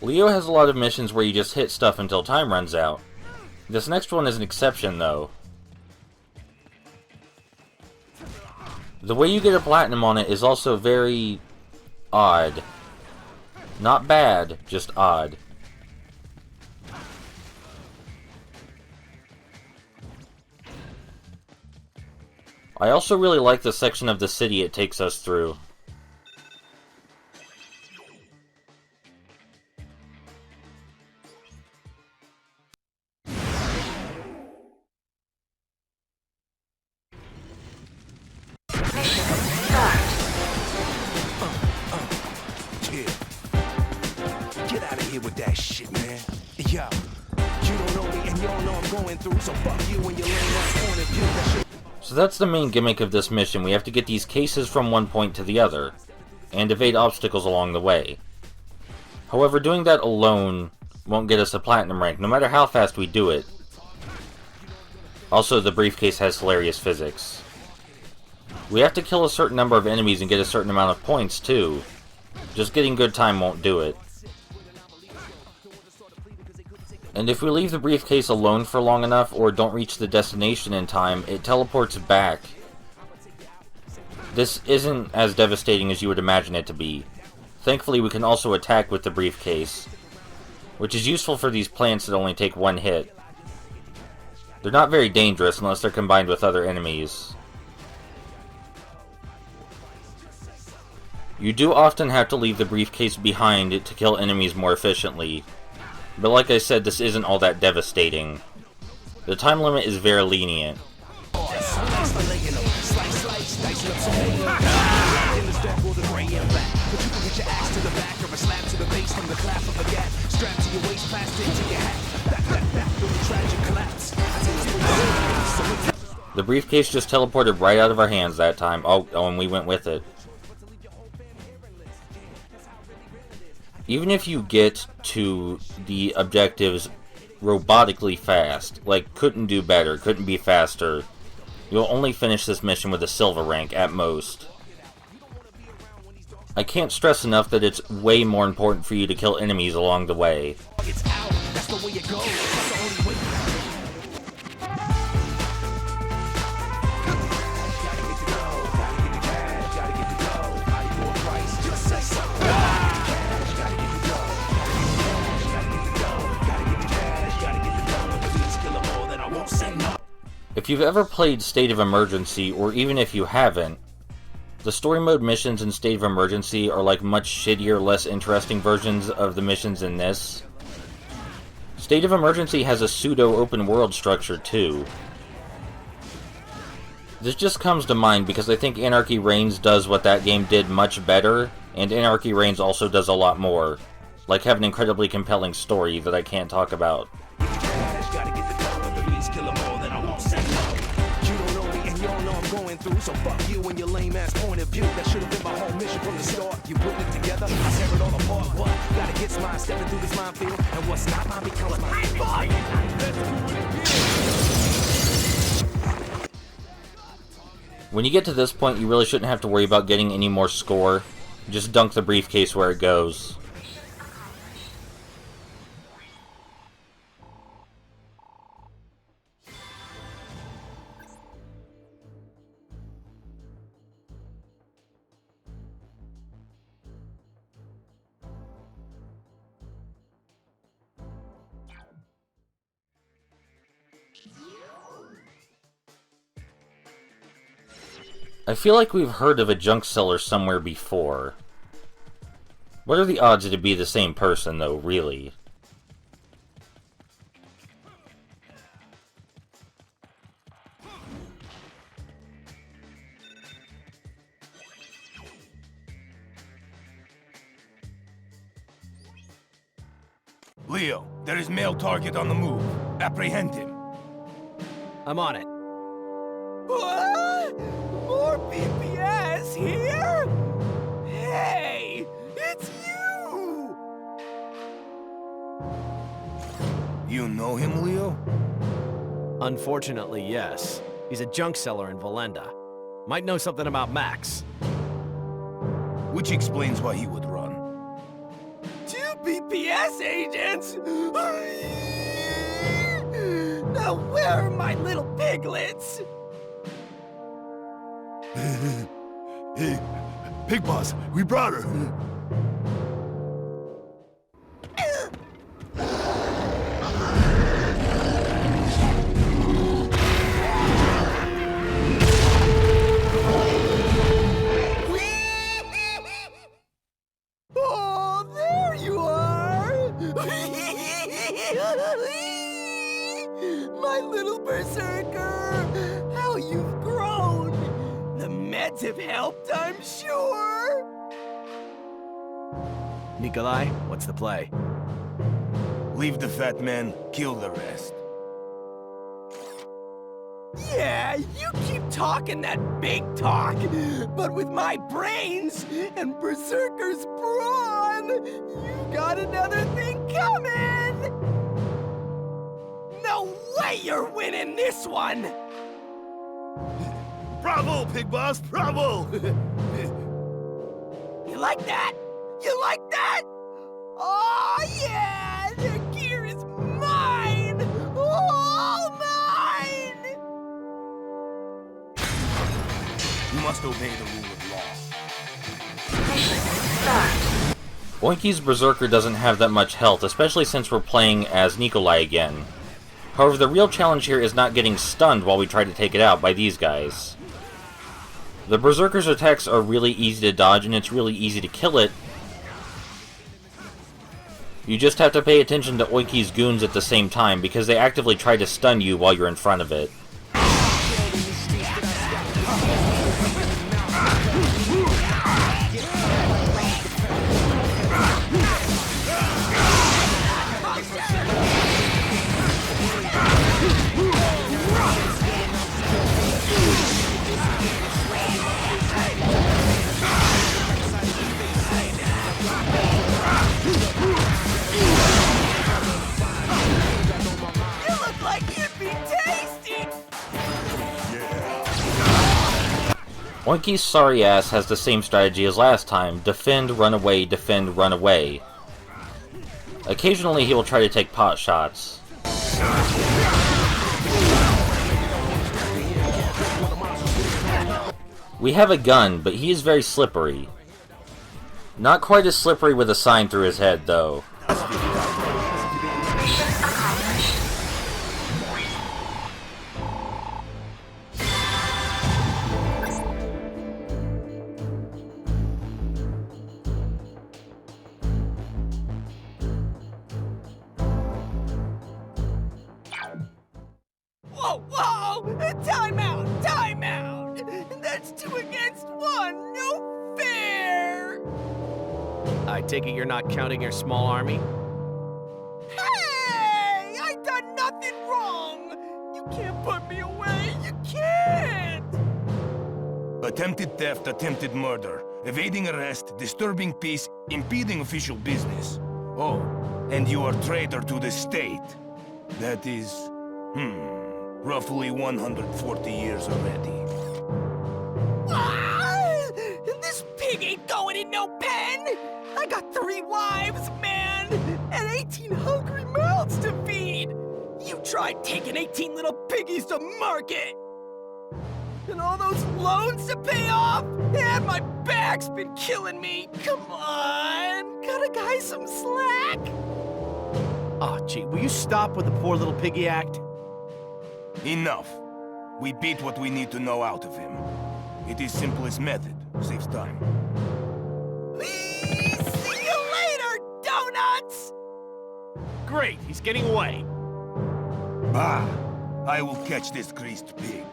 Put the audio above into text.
Leo has a lot of missions where you just hit stuff until time runs out. This next one is an exception, though. The way you get a platinum on it is also very odd. Not bad, just odd. I also really like the section of the city it takes us through. Get out of here with that shit, man. Yo, you don't know me and you don't know I'm going through, so fuck you when you lay that point of view. That shit. So that's the main gimmick of this mission. We have to get these cases from one point to the other, and evade obstacles along the way. However, doing that alone won't get us a platinum rank, no matter how fast we do it. Also, the briefcase has hilarious physics. We have to kill a certain number of enemies and get a certain amount of points, too. Just getting good time won't do it. And if we leave the briefcase alone for long enough, or don't reach the destination in time, it teleports back. This isn't as devastating as you would imagine it to be. Thankfully, we can also attack with the briefcase, which is useful for these plants that only take one hit. They're not very dangerous unless they're combined with other enemies. You do often have to leave the briefcase behind to kill enemies more efficiently, but like I said, this isn't all that devastating. The time limit is very lenient. The briefcase just teleported right out of our hands that time. Oh, and we went with it. Even if you get to the objectives robotically fast, like couldn't do better, couldn't be faster, you'll only finish this mission with a silver rank at most. I can't stress enough that it's way more important for you to kill enemies along the way. If you've ever played State of Emergency, or even if you haven't, the story mode missions in State of Emergency are like much shittier, less interesting versions of the missions in this. State of Emergency has a pseudo-open world structure too. This just comes to mind because I think Anarchy Reigns does what that game did much better, and Anarchy Reigns also does a lot more, like have an incredibly compelling story that I can't talk about. So fuck you and your lame ass point of view. That should have been my whole mission from the start. You put it together, I tear it all apart. What? Gotta get mine, stepping through this minefield, and what's not mine becomes mine. When you get to this point, you really shouldn't have to worry about getting any more score. Just dunk the briefcase where it goes. I feel like we've heard of a junk seller somewhere before. What are the odds it'd be the same person, though, really? Leo, there is male target on the move. Apprehend him. I'm on it. What? More BPS here? Hey, it's you! You know him, Leo? Unfortunately, yes. He's a junk seller in Valenda. Might know something about Max. Which explains why he would run. 2 BPS? UPS agents? Now where are my little piglets? Hey, Pig Boss, we brought her. Oh, there you are! My little berserker! How you've grown! The meds have helped, I'm sure! Nikolai, what's the play? Leave the fat man, kill the rest. Yeah, you keep talking that big talk, but with my brains and Berserker's brawn, you got another thing coming! No way you're winning this one! Bravo, Pig Boss, bravo! You like that? You like that? Oh yeah! The gear is mine! All mine! You must obey the rule of law. Oinky's Berserker doesn't have that much health, especially since we're playing as Nikolai again. However, the real challenge here is not getting stunned while we try to take it out by these guys. The Berserker's attacks are really easy to dodge, and it's really easy to kill it. You just have to pay attention to Oinky's goons at the same time, because they actively try to stun you while you're in front of it. Oinky's sorry ass has the same strategy as last time: defend, run away, defend, run away. Occasionally he will try to take pot shots. We have a gun, but he is very slippery. Not quite as slippery with a sign through his head, though. Whoa, whoa! Time out! Time out! That's 2 against 1! No fair! I take it you're not counting your small army? Hey! I done nothing wrong! You can't put me away! You can't! Attempted theft, attempted murder, evading arrest, disturbing peace, impeding official business. Oh, and you are traitor to the state. That is, roughly 140 years already. Ah! This pig ain't going in no pen! I got 3 wives, man! And 18 hungry mouths to feed! You tried taking 18 little piggies to market! And all those loans to pay off! And my back's been killing me! Come on! Cut a guy some slack! Oh, gee, will you stop with the poor little piggy act? Enough. We beat what we need to know out of him. It is simplest method, saves time. See you later, donuts! Great, he's getting away. Bah! I will catch this greased pig.